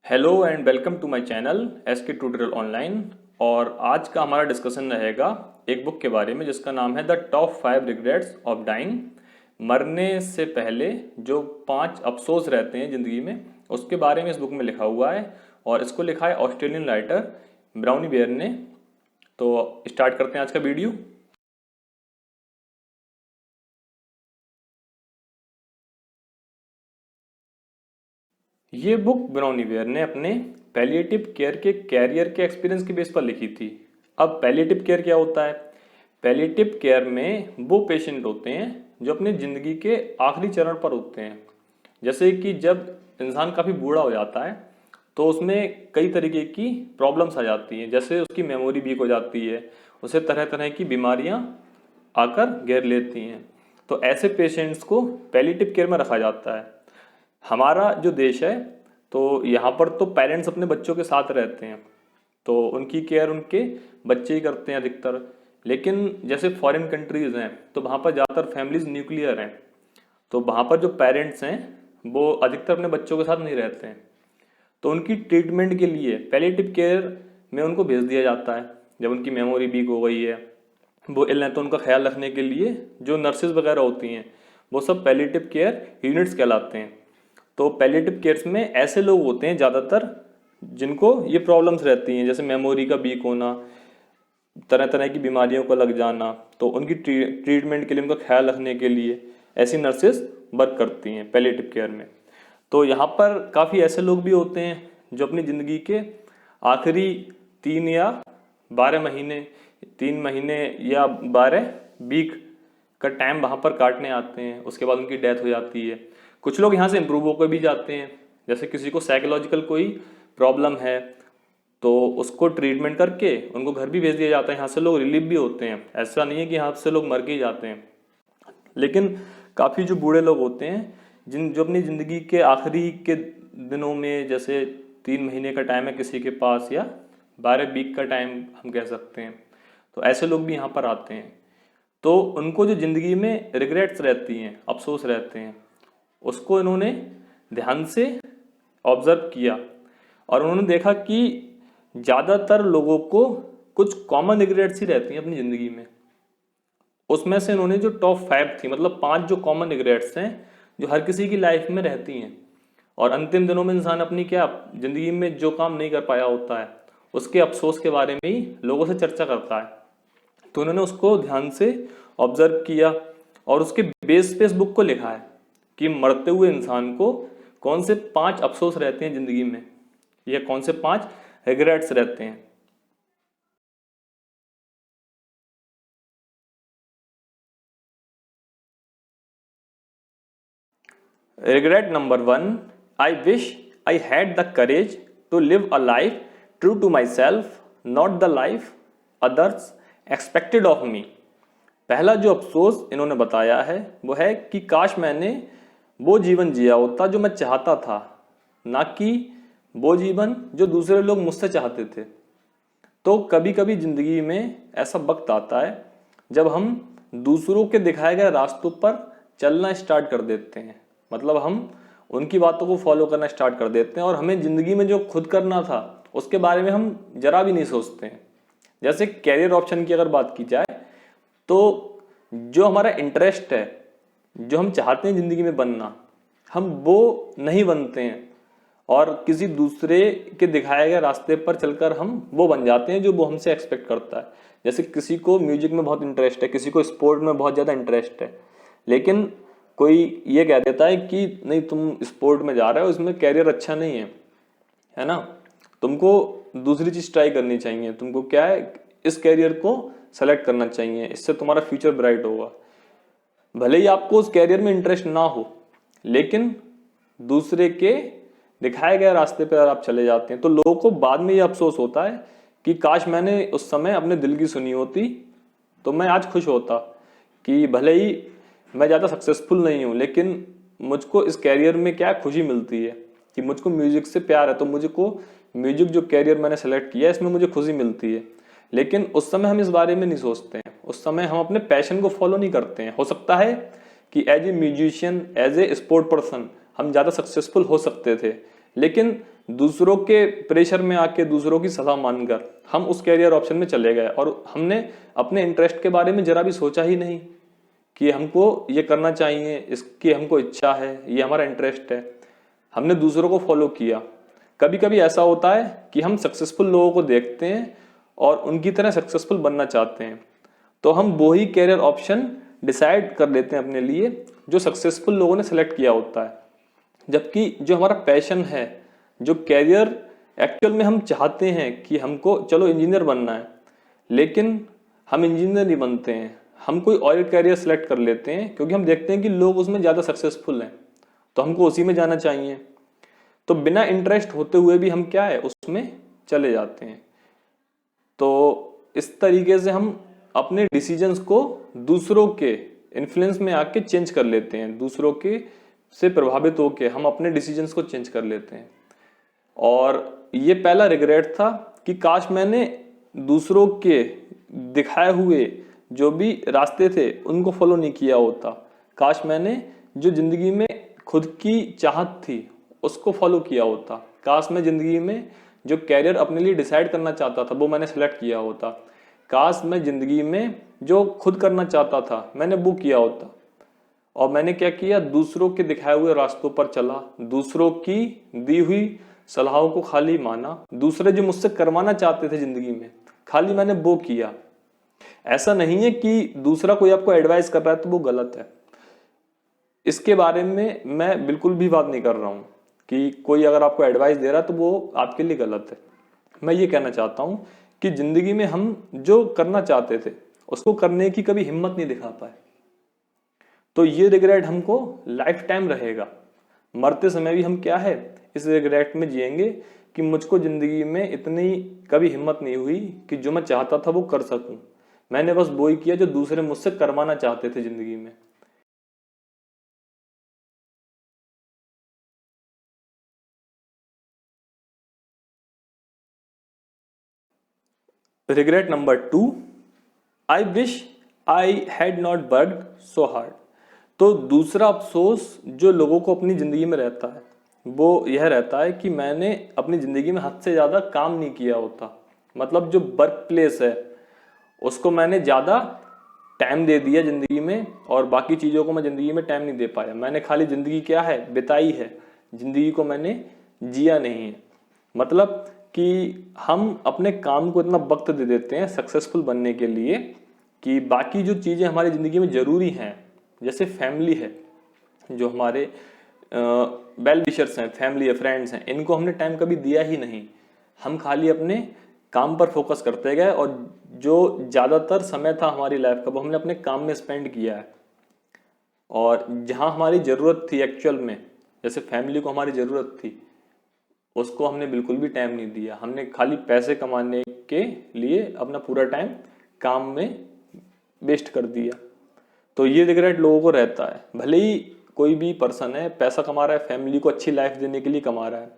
Hello and welcome to my channel SK tutorial online. और आज का हमारा डिस्कशन रहेगा एक बुक के बारे में जिसका नाम है the top 5 regrets of dying. मरने से पहले जो 5 अफसोस रहते हैं ज़िंदगी में, उसके बारे में इस बुक में लिखा हुआ है। और इसको लिखा है ऑस्ट्रेलियन राइटर ब्राउनी बेयर ने। तो स्टार्ट करते हैं आज का वीडियो। ये बुक ब्राउनी वेयर ने अपने पैलिएटिव केयर के कैरियर के एक्सपीरियंस के बेस पर लिखी थी। अब पैलिएटिव केयर क्या होता है? पैलिएटिव केयर में वो पेशेंट होते हैं जो अपनी ज़िंदगी के आखिरी चरण पर होते हैं। जैसे कि जब इंसान काफ़ी बूढ़ा हो जाता है तो उसमें कई तरीके की प्रॉब्लम्स आ जाती हैं, जैसे उसकी मेमोरी वीक हो जाती है, उसे तरह तरह की बीमारियां आकर घेर लेती हैं। तो ऐसे पेशेंट्स को पैलिएटिव केयर में रखा जाता है। हमारा जो देश है तो यहाँ पर तो पेरेंट्स अपने बच्चों के साथ रहते हैं, तो उनकी केयर उनके बच्चे ही करते हैं अधिकतर। लेकिन जैसे फॉरेन कंट्रीज़ हैं तो वहाँ पर ज़्यादातर फैमिलीज न्यूक्लियर हैं, तो वहाँ पर जो पेरेंट्स हैं वो अधिकतर अपने बच्चों के साथ नहीं रहते हैं। तो उनकी ट्रीटमेंट के लिए पैलिएटिव केयर में उनको भेज दिया जाता है। जब उनकी मेमोरी वीक हो गई है, वो इल हैं, तो उनका ख्याल रखने के लिए जो नर्सेज वगैरह होती हैं वो सब पैलिएटिव केयर यूनिट्स कहलाते हैं। तो पैलिएटिव केयर्स में ऐसे लोग होते हैं ज़्यादातर जिनको ये प्रॉब्लम्स रहती हैं, जैसे मेमोरी का वीक होना, तरह तरह की बीमारियों को लग जाना। तो उनकी ट्रीटमेंट के लिए, उनका ख्याल रखने के लिए ऐसी नर्सेज वर्क करती हैं पैलिएटिव केयर में। तो यहाँ पर काफ़ी ऐसे लोग भी होते हैं जो अपनी ज़िंदगी के आखिरी 3 या 12 महीने, 3 महीने या 12 वीक का टाइम वहाँ पर काटने आते हैं। उसके बाद उनकी डेथ हो जाती है। कुछ लोग यहाँ से इम्प्रूव होकर भी जाते हैं, जैसे किसी को साइकोलॉजिकल कोई प्रॉब्लम है तो उसको ट्रीटमेंट करके उनको घर भी भेज दिया जाता है। यहाँ से लोग रिलीफ भी होते हैं, ऐसा नहीं है कि यहाँ से लोग मर के ही जाते हैं। लेकिन काफ़ी जो बूढ़े लोग होते हैं जो अपनी ज़िंदगी के आखिरी के दिनों में, जैसे 3 महीने का टाइम है किसी के पास या 12 वीक का टाइम हम कह सकते हैं, तो ऐसे लोग भी यहाँ पर आते हैं। तो उनको जो ज़िंदगी में रिग्रेट्स रहती हैं, अफसोस रहते हैं, उसको इन्होंने ध्यान से ऑब्जर्व किया और उन्होंने देखा कि ज़्यादातर लोगों को कुछ कॉमन रिग्रेट्स ही रहती हैं अपनी ज़िंदगी में। उसमें से इन्होंने जो टॉप 5 थी, मतलब 5 जो कॉमन रिग्रेट्स हैं जो हर किसी की लाइफ में रहती हैं, और अंतिम दिनों में इंसान अपनी क्या ज़िंदगी में जो काम नहीं कर पाया होता है उसके अफसोस के बारे में ही लोगों से चर्चा करता है। तो उन्होंने उसको ध्यान से ऑब्जर्व किया और उसके बेस पे इस बुक को लिखा है कि मरते हुए इंसान को कौन से 5 अफसोस रहते हैं ज़िंदगी में, या कौन से 5 रिग्रेट्स रहते हैं। Regret number 1, I wish I had the courage to live a life true to myself, not the life others expected of me। पहला जो अफसोस इन्होंने बताया है वो है कि काश मैंने वो जीवन जिया होता जो मैं चाहता था, ना कि वो जीवन जो दूसरे लोग मुझसे चाहते थे। तो कभी कभी ज़िंदगी में ऐसा वक्त आता है जब हम दूसरों के दिखाए गए रास्तों पर चलना स्टार्ट कर देते हैं, मतलब हम उनकी बातों को फॉलो करना स्टार्ट कर देते हैं और हमें ज़िंदगी में जो खुद करना था उसके बारे में हम जरा भी नहीं सोचते हैं। जैसे कैरियर ऑप्शन की अगर बात की जाए तो जो हमारा इंटरेस्ट है, जो हम चाहते हैं ज़िंदगी में बनना, हम वो नहीं बनते हैं और किसी दूसरे के दिखाए गए रास्ते पर चलकर हम वो बन जाते हैं जो वो हमसे एक्सपेक्ट करता है। जैसे किसी को म्यूजिक में बहुत इंटरेस्ट है, किसी को स्पोर्ट में बहुत ज़्यादा इंटरेस्ट है, लेकिन कोई ये कह देता है कि नहीं तुम स्पोर्ट में जा रहे हो, इसमें कैरियर अच्छा नहीं है ना, तुमको दूसरी चीज़ ट्राई करनी चाहिए, तुमको क्या है इस कैरियर को सेलेक्ट करना चाहिए, इससे तुम्हारा फ्यूचर ब्राइट होगा। भले ही आपको उस कैरियर में इंटरेस्ट ना हो, लेकिन दूसरे के दिखाए गए रास्ते पर आप चले जाते हैं तो लोगों को बाद में ये अफसोस होता है कि काश मैंने उस समय अपने दिल की सुनी होती तो मैं आज खुश होता। कि भले ही मैं ज़्यादा सक्सेसफुल नहीं हूँ, लेकिन मुझको इस कैरियर में क्या खुशी मिलती है कि मुझको म्यूजिक से प्यार है, तो मुझको म्यूजिक जो कैरियर मैंने सेलेक्ट किया है इसमें मुझे खुशी मिलती है। लेकिन उस समय हम इस बारे में नहीं सोचते हैं, उस समय हम अपने पैशन को फॉलो नहीं करते हैं। हो सकता है कि as a musician, as a sport person हम ज़्यादा सक्सेसफुल हो सकते थे, लेकिन दूसरों के प्रेशर में आके, दूसरों की सलाह मानकर हम उस कैरियर ऑप्शन में चले गए और हमने अपने इंटरेस्ट के बारे में जरा भी सोचा ही नहीं कि हमको ये करना चाहिए, इसकी हमको इच्छा है, ये हमारा इंटरेस्ट है। हमने दूसरों को फॉलो किया। कभी कभी ऐसा होता है कि हम सक्सेसफुल लोगों को देखते हैं और उनकी तरह सक्सेसफुल बनना चाहते हैं, तो हम वो ही कैरियर ऑप्शन डिसाइड कर लेते हैं अपने लिए जो सक्सेसफुल लोगों ने सेलेक्ट किया होता है। जबकि जो हमारा पैशन है, जो कैरियर एक्चुअल में हम चाहते हैं कि हमको चलो इंजीनियर बनना है, लेकिन हम इंजीनियर नहीं बनते हैं, हम कोई और कैरियर सेलेक्ट कर लेते हैं क्योंकि हम देखते हैं कि लोग उसमें ज़्यादा सक्सेसफुल हैं, तो हमको उसी में जाना चाहिए। तो बिना इंटरेस्ट होते हुए भी हम क्या है उसमें चले जाते हैं। तो इस तरीके से हम अपने डिसीजंस को दूसरों के इन्फ्लुएंस में आके चेंज कर लेते हैं, दूसरों के से प्रभावित होके हम अपने डिसीजंस को चेंज कर लेते हैं। और ये पहला रिग्रेट था कि काश मैंने दूसरों के दिखाए हुए जो भी रास्ते थे उनको फॉलो नहीं किया होता। काश मैंने जो जिंदगी में खुद की चाहत थी उसको फॉलो किया होता। काश मैं जिंदगी में जो कैरियर अपने लिए डिसाइड करना चाहता था वो मैंने सेलेक्ट किया होता। काश मैं जिंदगी में जो खुद करना चाहता था मैंने वो किया होता। और मैंने क्या किया, दूसरों के दिखाए हुए रास्तों पर चला, दूसरों की दी हुई सलाहों को खाली माना, दूसरे जो मुझसे करवाना चाहते थे जिंदगी में खाली मैंने वो किया। ऐसा नहीं है कि दूसरा कोई आपको एडवाइस कर रहा है तो वो गलत है, इसके बारे में मैं बिल्कुल भी बात नहीं कर रहा हूं कि कोई अगर आपको एडवाइस दे रहा है तो वो आपके लिए गलत है। मैं ये कहना चाहता हूं कि जिंदगी में हम जो करना चाहते थे उसको करने की कभी हिम्मत नहीं दिखा पाए, तो ये रिग्रेट हमको लाइफ टाइम रहेगा। मरते समय भी हम क्या है इस रिग्रेट में जिएंगे कि मुझको जिंदगी में इतनी कभी हिम्मत नहीं हुई कि जो मैं चाहता था वो कर सकूं। मैंने बस वो ही किया जो दूसरे मुझसे करवाना चाहते थे जिंदगी में। Regret number 2, I wish I had not worked so hard. तो दूसरा अफसोस जो लोगों को अपनी जिंदगी में रहता है वो यह रहता है कि मैंने अपनी जिंदगी में हद से ज्यादा काम नहीं किया होता। मतलब जो वर्क प्लेस है उसको मैंने ज्यादा टाइम दे दिया जिंदगी में और बाकी चीजों को मैं जिंदगी में टाइम नहीं दे पाया। मैंने खाली जिंदगी क्या है बिताई है, जिंदगी को मैंने जिया नहीं है। मतलब कि हम अपने काम को इतना वक्त दे देते हैं सक्सेसफुल बनने के लिए कि बाकी जो चीजें हमारी जिंदगी में जरूरी हैं, जैसे फैमिली है, जो हमारे वेल विशर्स हैं, फैमिली है, फ्रेंड्स हैं, इनको हमने टाइम कभी दिया ही नहीं। हम खाली अपने काम पर फोकस करते गए और जो ज़्यादातर समय था हमारी लाइफ का वो हमने अपने काम में स्पेंड किया है। और जहाँ हमारी ज़रूरत थी एक्चुअल में, जैसे फैमिली को हमारी ज़रूरत थी, उसको हमने बिल्कुल भी टाइम नहीं दिया। हमने खाली पैसे कमाने के लिए अपना पूरा टाइम काम में वेस्ट कर दिया। तो ये रिग्रेट लोगों को रहता है। भले ही कोई भी पर्सन है पैसा कमा रहा है, फैमिली को अच्छी लाइफ देने के लिए कमा रहा है,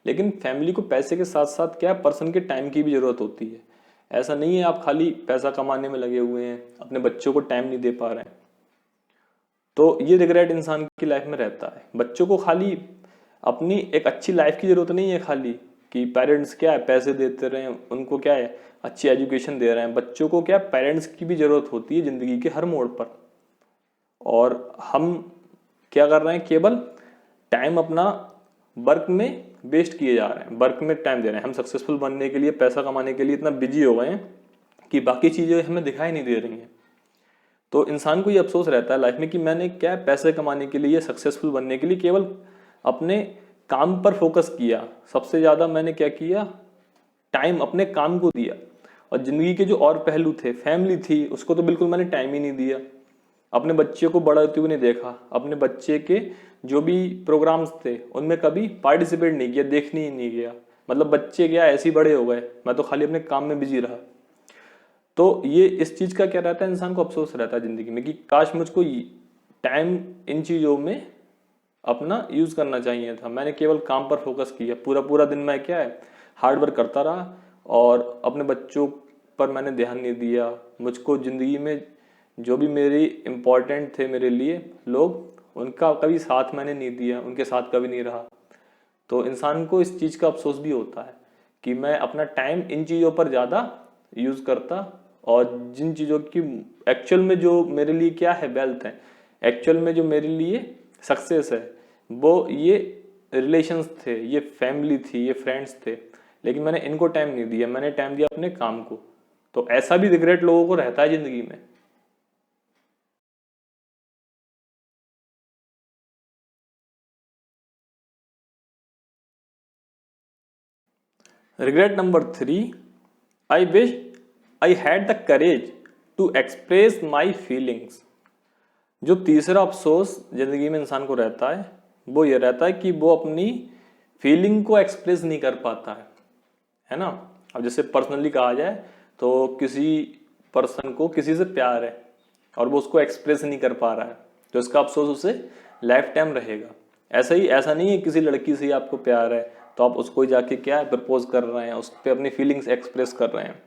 लेकिन फैमिली को पैसे के साथ साथ क्या पर्सन के टाइम की भी जरूरत होती है। ऐसा नहीं है आप खाली पैसा कमाने में लगे हुए हैं, अपने बच्चों को टाइम नहीं दे पा रहे हैं। तो ये रिग्रेट इंसान की लाइफ में रहता है। बच्चों को खाली अपनी एक अच्छी लाइफ की जरूरत नहीं है खाली कि पेरेंट्स क्या है पैसे देते रहे, उनको क्या है अच्छी एजुकेशन दे रहे हैं। बच्चों को क्या पेरेंट्स की भी जरूरत होती है जिंदगी के हर मोड़ पर। और हम क्या कर रहे हैं, केवल टाइम अपना वर्क में वेस्ट किए जा रहे हैं, वर्क में टाइम दे रहे हैं। हम सक्सेसफुल बनने के लिए, पैसा कमाने के लिए इतना बिजी हो गए हैं कि बाकी चीज़ें हमें दिखाई नहीं दे रही हैं। तो इंसान को ये अफसोस रहता है लाइफ में कि मैंने क्या पैसे कमाने के लिए, सक्सेसफुल बनने के लिए केवल अपने काम पर फोकस किया। सबसे ज़्यादा मैंने क्या किया, टाइम अपने काम को दिया। और ज़िंदगी के जो और पहलू थे, फैमिली थी, उसको तो बिल्कुल मैंने टाइम ही नहीं दिया। अपने बच्चे को बड़ा होते हुए नहीं देखा, अपने बच्चे के जो भी प्रोग्राम्स थे उनमें कभी पार्टिसिपेट नहीं किया, देखने ही नहीं गया। मतलब बच्चे क्या ऐसे ही बड़े हो गए, मैं तो खाली अपने काम में बिजी रहा। तो ये इस चीज़ का क्या रहता है, इंसान को अफसोस रहता है ज़िंदगी में कि काश मुझको टाइम इन चीज़ों में अपना यूज़ करना चाहिए था। मैंने केवल काम पर फोकस किया, पूरा पूरा दिन मैं क्या है हार्ड वर्क करता रहा और अपने बच्चों पर मैंने ध्यान नहीं दिया। मुझको ज़िंदगी में जो भी मेरी इम्पोर्टेंट थे मेरे लिए लोग, उनका कभी साथ मैंने नहीं दिया, उनके साथ कभी नहीं रहा। तो इंसान को इस चीज़ का अफसोस भी होता है कि मैं अपना टाइम इन चीज़ों पर ज़्यादा यूज़ करता, और जिन चीज़ों की एक्चुअल में जो मेरे लिए क्या है, वेल्थ है, एक्चुअल में जो मेरे लिए सक्सेस है, वो ये रिलेशंस थे, ये फैमिली थी, ये फ्रेंड्स थे, लेकिन मैंने इनको टाइम नहीं दिया, मैंने टाइम दिया अपने काम को। तो ऐसा भी रिग्रेट लोगों को रहता है जिंदगी में। Regret number 3, I wish I had the courage to express my feelings. जो तीसरा अफसोस जिंदगी में इंसान को रहता है वो ये रहता है कि वो अपनी फीलिंग को एक्सप्रेस नहीं कर पाता है ना। अब जैसे पर्सनली कहा जाए तो किसी पर्सन को किसी से प्यार है और वो उसको एक्सप्रेस नहीं कर पा रहा है, तो इसका अफसोस उसे लाइफ टाइम रहेगा। ऐसा ही, ऐसा नहीं है किसी लड़की से ही आपको प्यार है तो आप उसको ही जाके क्या प्रपोज कर रहे हैं, उस पर अपनी फीलिंग्स एक्सप्रेस कर रहे हैं।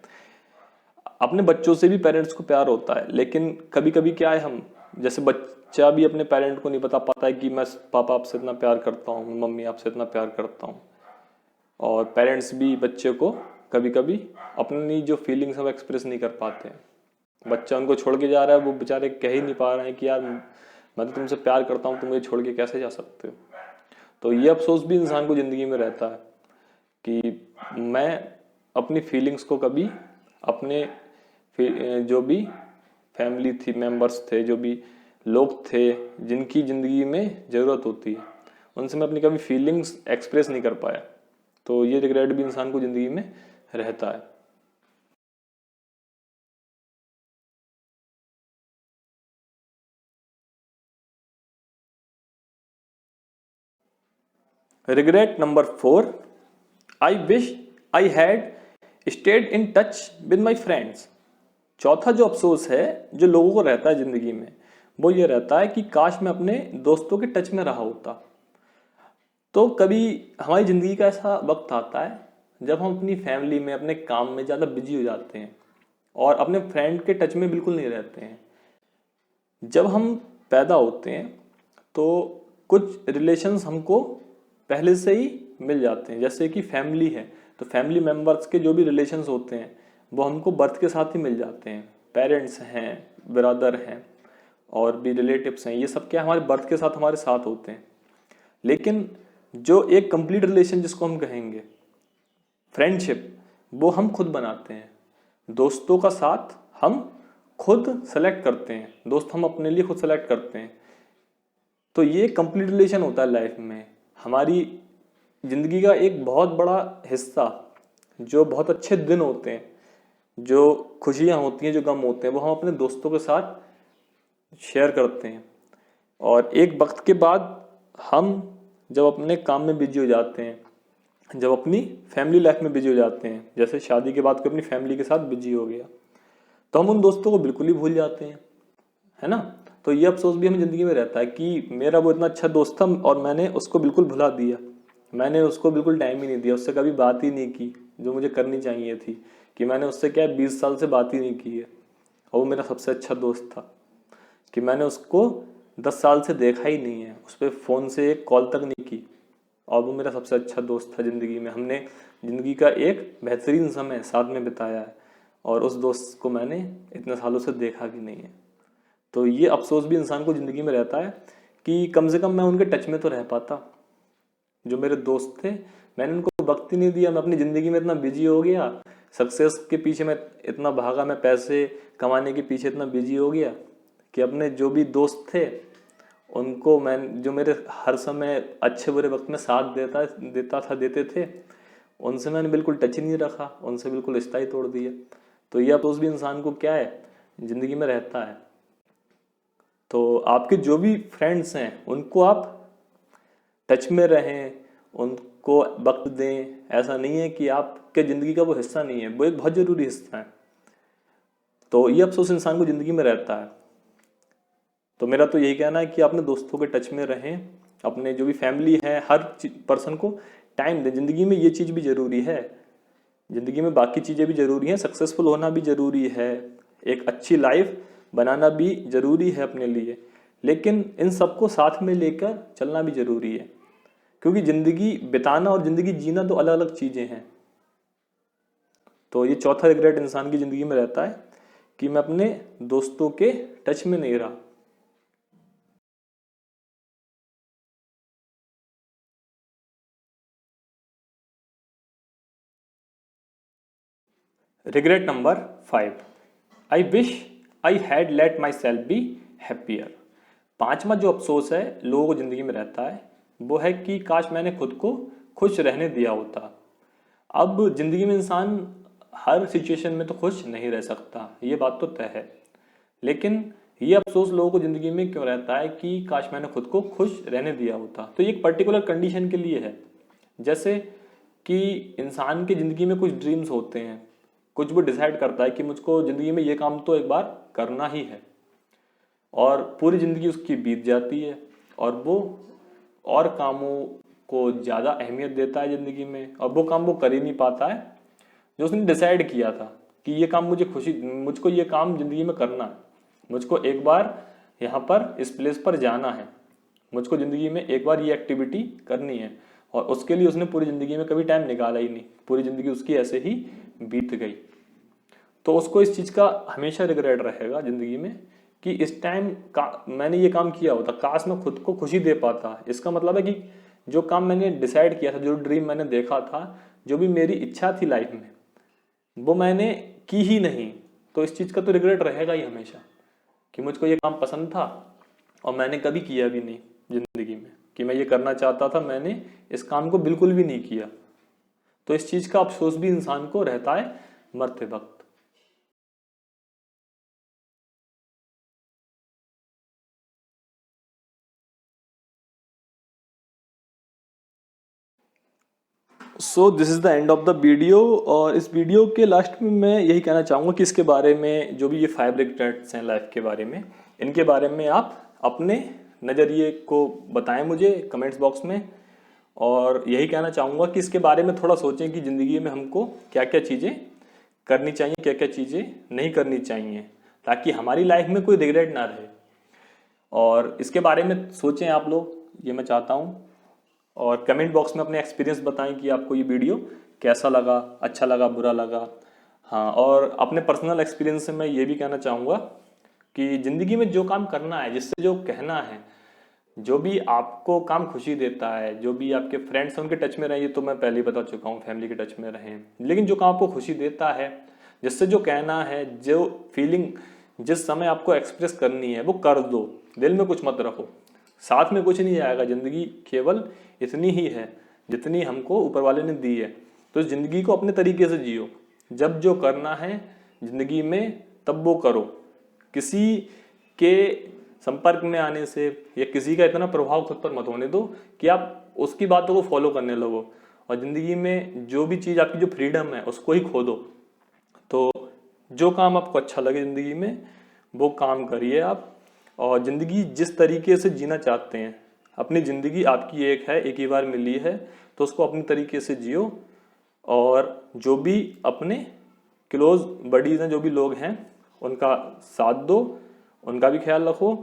अपने बच्चों से भी पेरेंट्स को प्यार होता है, लेकिन कभी कभी क्या है, हम जैसे बच्चा भी अपने पेरेंट को नहीं बता पाता है कि मैं पापा आपसे इतना प्यार करता हूँ, मम्मी आपसे इतना प्यार करता हूँ। और पेरेंट्स भी बच्चे को कभी कभी अपनी जो फीलिंग्स है वो एक्सप्रेस नहीं कर पाते हैं। बच्चा उनको छोड़ के जा रहा है, वो बेचारे कह ही नहीं पा रहे हैं कि यार मैं तो तुमसे प्यार करता हूँ, तुम मुझे छोड़ के कैसे जा सकते हो। तो ये अफसोस भी इंसान को ज़िंदगी में रहता है कि मैं अपनी फीलिंग्स को कभी अपने जो भी फैमिली थी, मेंबर्स थे, जो भी लोग थे जिनकी ज़िंदगी में ज़रूरत होती है, उनसे मैं अपनी कभी फीलिंग्स एक्सप्रेस नहीं कर पाया। तो ये रिग्रेट भी इंसान को ज़िंदगी में रहता है। Regret number 4, I wish I had stayed in touch with my friends. चौथा जो अफसोस है जो लोगों को रहता है ज़िंदगी में, वो ये रहता है कि काश मैं अपने दोस्तों के टच में रहा होता। तो कभी हमारी ज़िंदगी का ऐसा वक्त आता है जब हम अपनी फैमिली में, अपने काम में ज़्यादा बिजी हो जाते हैं और अपने फ्रेंड के टच में बिल्कुल नहीं रहते हैं। जब हम पैदा होते हैं तो कुछ रिलेशंस हमको पहले से ही मिल जाते हैं, जैसे कि फैमिली है तो फैमिली मेम्बर्स के जो भी रिलेशंस होते हैं वो हमको बर्थ के साथ ही मिल जाते हैं। पेरेंट्स हैं, ब्रदर हैं और भी रिलेटिव्स हैं, ये सब क्या हमारे बर्थ के साथ हमारे साथ होते हैं। लेकिन जो एक कंप्लीट रिलेशन जिसको हम कहेंगे फ्रेंडशिप, वो हम खुद बनाते हैं। दोस्तों का साथ हम खुद सेलेक्ट करते हैं, दोस्त हम अपने लिए खुद सेलेक्ट करते हैं। तो ये कंप्लीट रिलेशन होता है लाइफ में। हमारी ज़िंदगी का एक बहुत बड़ा हिस्सा, जो बहुत अच्छे दिन होते हैं, जो खुशियाँ होती हैं, जो गम होते हैं, वो हम अपने दोस्तों के साथ शेयर करते हैं। और एक वक्त के बाद हम जब अपने काम में बिजी हो जाते हैं, जब अपनी फैमिली लाइफ में बिजी हो जाते हैं, जैसे शादी के बाद कोई अपनी फैमिली के साथ बिजी हो गया, तो हम उन दोस्तों को बिल्कुल ही भूल जाते हैं, है ना। तो ये अफसोस भी हमें ज़िंदगी में रहता है कि मेरा वो इतना अच्छा दोस्त था और मैंने उसको बिल्कुल भुला दिया, मैंने उसको बिल्कुल टाइम ही नहीं दिया, उससे कभी बात ही नहीं की जो मुझे करनी चाहिए थी, कि मैंने उससे क्या 20 साल से बात ही नहीं की है और वो मेरा सबसे अच्छा दोस्त था, कि मैंने उसको 10 साल से देखा ही नहीं है, उस पर फ़ोन से एक कॉल तक नहीं की, और वो मेरा सबसे अच्छा दोस्त था ज़िंदगी में। हमने ज़िंदगी का एक बेहतरीन समय साथ में बिताया है और उस दोस्त को मैंने इतने सालों से देखा भी नहीं है। तो ये अफसोस भी इंसान को ज़िंदगी में रहता है कि कम से कम मैं उनके टच में तो रह पाता। जो मेरे दोस्त थे मैंने उनको वक्त ही नहीं दिया, मैं अपनी ज़िंदगी में इतना बिजी हो गया, सक्सेस के पीछे मैं इतना भागा, मैं पैसे कमाने के पीछे इतना बिजी हो गया कि अपने जो भी दोस्त थे उनको मैं, जो मेरे हर समय अच्छे बुरे वक्त में साथ देते थे, उनसे मैंने बिल्कुल टच ही नहीं रखा, उनसे बिल्कुल रिश्ता ही तोड़ दिया। तो यह अफसोस भी इंसान को क्या है, ज़िंदगी में रहता है। तो आपके जो भी फ्रेंड्स हैं उनको आप टच में रहें, उनको वक्त दें। ऐसा नहीं है कि आपके ज़िंदगी का वो हिस्सा नहीं है, वो एक बहुत ज़रूरी हिस्सा है। तो ये अफसोस इंसान को ज़िंदगी में रहता है। तो मेरा तो यही कहना है कि अपने दोस्तों के टच में रहें, अपने जो भी फैमिली है हर पर्सन को टाइम दें। ज़िंदगी में ये चीज़ भी ज़रूरी है, ज़िंदगी में बाकी चीज़ें भी ज़रूरी हैं, सक्सेसफुल होना भी ज़रूरी है, एक अच्छी लाइफ बनाना भी ज़रूरी है अपने लिए, लेकिन इन सबको साथ में लेकर चलना भी ज़रूरी है। क्योंकि ज़िंदगी बिताना और ज़िंदगी जीना तो अलग अलग चीज़ें हैं। तो ये चौथा रिग्रेट इंसान की ज़िंदगी में रहता है कि मैं अपने दोस्तों के टच में नहीं रहा। Regret number 5, I wish I had let my self be happier. पांचवा जो अफसोस है लोगों को ज़िंदगी में रहता है वो है कि काश मैंने खुद को खुश रहने दिया होता। अब ज़िंदगी में इंसान हर सिचुएशन में तो खुश नहीं रह सकता, ये बात तो तय है। लेकिन ये अफसोस लोगों को ज़िंदगी में क्यों रहता है कि काश मैंने खुद को खुश रहने दिया होता। तो ये एक पर्टिकुलर कंडीशन के लिए है। जैसे कि इंसान की ज़िंदगी में कुछ ड्रीम्स होते हैं, कुछ वो डिसाइड करता है कि मुझको ज़िंदगी में ये काम तो एक बार करना ही है, और पूरी ज़िंदगी उसकी बीत जाती है और वो और कामों को ज़्यादा अहमियत देता है ज़िंदगी में, और वो काम वो कर ही नहीं पाता है जो उसने डिसाइड किया था कि ये काम मुझको ये काम ज़िंदगी में करना है, मुझको एक बार यहाँ पर इस प्लेस पर जाना है, मुझको ज़िंदगी में एक बार ये एक्टिविटी करनी है, और उसके लिए उसने पूरी ज़िंदगी में कभी टाइम निकाला ही नहीं, पूरी ज़िंदगी उसकी ऐसे ही बीत गई। तो उसको इस चीज़ का हमेशा रिग्रेट रहेगा ज़िंदगी में कि इस टाइम का मैंने ये काम किया होता, काश मैं खुद को खुशी दे पाता। इसका मतलब है कि जो काम मैंने डिसाइड किया था, जो ड्रीम मैंने देखा था, जो भी मेरी इच्छा थी लाइफ में, वो मैंने की ही नहीं। तो इस चीज़ का तो रिग्रेट रहेगा ही हमेशा कि मुझको ये काम पसंद था और मैंने कभी किया भी नहीं ज़िंदगी में, कि मैं ये करना चाहता था, मैंने इस काम को बिल्कुल भी नहीं किया। तो इस चीज़ का अफसोस भी इंसान को रहता है मरते वक्त। So this is the end of the video. और इस वीडियो के लास्ट में मैं यही कहना चाहूँगा कि इसके बारे में जो भी ये 5 रिग्रेट्स हैं लाइफ के बारे में, इनके बारे में आप अपने नज़रिए को बताएं मुझे कमेंट्स बॉक्स में। और यही कहना चाहूँगा कि इसके बारे में थोड़ा सोचें कि ज़िंदगी में हमको क्या क्या चीज़ें करनी चाहिए, क्या क्या चीज़ें नहीं करनी चाहिए, ताकि हमारी लाइफ में कोई रिग्रेट ना रहे। और इसके बारे में सोचें आप लोग, ये मैं चाहता हूँ। और कमेंट बॉक्स में अपने एक्सपीरियंस बताएं कि आपको ये वीडियो कैसा लगा, अच्छा लगा, बुरा लगा। हाँ, और अपने पर्सनल एक्सपीरियंस से मैं ये भी कहना चाहूँगा कि ज़िंदगी में जो काम करना है, जिससे जो कहना है, जो भी आपको काम खुशी देता है, जो भी आपके फ्रेंड्स हैं उनके टच में रहें, ये तो मैं पहले ही बता चुका हूँ, फैमिली के टच में रहें। लेकिन जो काम आपको खुशी देता है, जिससे जो कहना है, जो फीलिंग जिस समय आपको एक्सप्रेस करनी है, वो कर दो, दिल में कुछ मत रखो। साथ में कुछ नहीं आएगा, ज़िंदगी केवल इतनी ही है जितनी हमको ऊपर वाले ने दी है। तो इस ज़िंदगी को अपने तरीके से जियो, जब जो करना है ज़िंदगी में तब वो करो। किसी के संपर्क में आने से या किसी का इतना प्रभाव खुद पर मत होने दो कि आप उसकी बातों को फॉलो करने लगो, और ज़िंदगी में जो भी चीज़ आपकी जो फ्रीडम है उसको ही खो दो। तो जो काम आपको अच्छा लगे ज़िंदगी में वो काम करिए आप। और ज़िंदगी जिस तरीके से जीना चाहते हैं, अपनी ज़िंदगी आपकी एक है, एक ही बार मिली है, तो उसको अपनी तरीके से जियो। और जो भी अपने क्लोज बडीज़ हैं, जो भी लोग हैं, उनका साथ दो, उनका भी ख्याल रखो।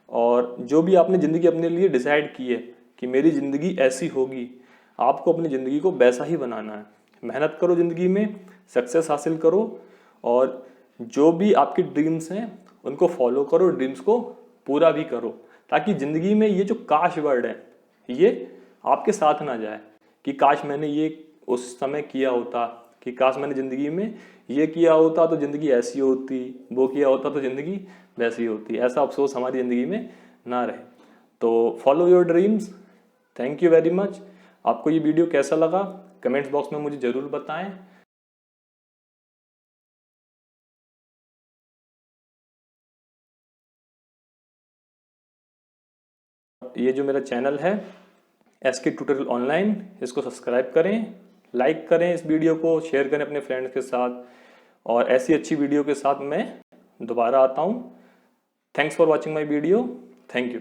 और जो भी आपने ज़िंदगी अपने लिए डिसाइड की है कि मेरी ज़िंदगी ऐसी होगी, आपको अपनी ज़िंदगी को वैसा ही बनाना है। मेहनत करो ज़िंदगी में, सक्सेस हासिल करो, और जो भी आपके ड्रीम्स हैं उनको फॉलो करो, ड्रीम्स को पूरा भी करो, ताकि ज़िंदगी में ये जो काश वर्ड है ये आपके साथ ना जाए कि काश मैंने ये उस समय किया होता, कि काश मैंने ज़िंदगी में ये किया होता तो ज़िंदगी ऐसी होती, वो किया होता तो ज़िंदगी वैसी होती। ऐसा अफसोस हमारी ज़िंदगी में ना रहे। तो follow your dreams. Thank you very much. आपको ये वीडियो कैसा लगा कमेंट्स बॉक्स में मुझे ज़रूर बताएं। ये जो मेरा चैनल है SK ट्यूटोरियल ऑनलाइन, इसको सब्सक्राइब करें, लाइक करें इस वीडियो को, शेयर करें अपने फ्रेंड्स के साथ। और ऐसी अच्छी वीडियो के साथ मैं दोबारा आता हूँ। Thanks for watching my video. Thank you.